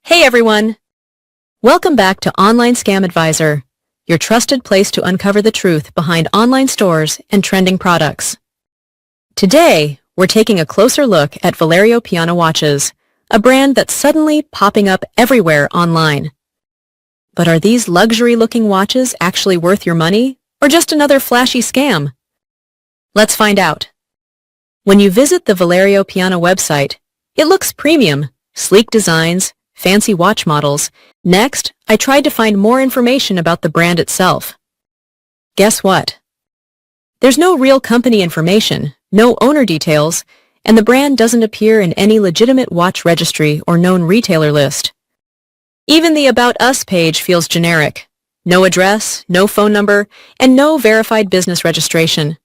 Hey everyone! Welcome back to Online Scam Advisor, your trusted place to uncover the truth behind online stores and trending products. Today, we're taking a closer look at Valerio Pianna watches, a brand that's suddenly popping up everywhere online. But are these luxury-looking watches actually worth your money, or just another flashy scam? Let's find out. When you visit the Valerio Pianna website, it looks premium, sleek designs, fancy watch models. Next, I tried to find more information about the brand itself. Guess what? There's no real company information, no owner details, and the brand doesn't appear in any legitimate watch registry or known retailer list. Even the About Us page feels generic. No address, no phone number, and no verified business registration.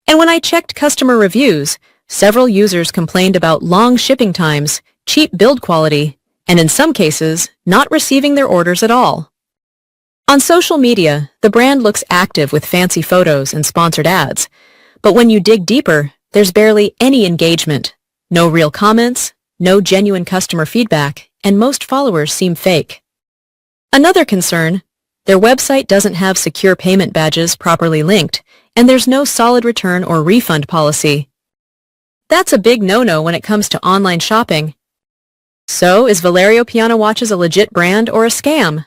And when I checked customer reviews, several users complained about long shipping times, cheap build quality, and in some cases, not receiving their orders at all. On social media, the brand looks active with fancy photos and sponsored ads, but when you dig deeper, there's barely any engagement, no real comments, no genuine customer feedback, and most followers seem fake. Another concern, their website doesn't have secure payment badges properly linked, and there's no solid return or refund policy. That's a big no-no when it comes to online shopping. So, is Valerio Pianna watches a legit brand or a scam?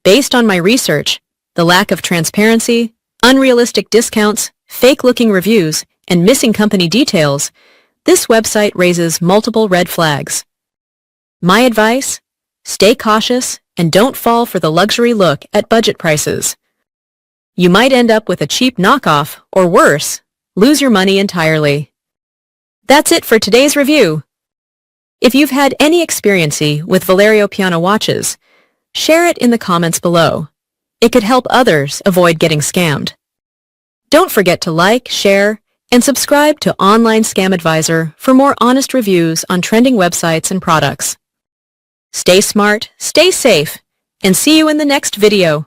Based on my research, the lack of transparency, unrealistic discounts, fake-looking reviews, and missing company details, this website raises multiple red flags. My advice? Stay cautious and don't fall for the luxury look at budget prices. You might end up with a cheap knockoff, or worse, lose your money entirely. That's it for today's review. If you've had any experience with Valerio Pianna watches, share it in the comments below. It could help others avoid getting scammed. Don't forget to like, share, and subscribe to Online Scam Advisor for more honest reviews on trending websites and products. Stay smart, stay safe, and see you in the next video.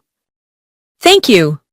Thank you.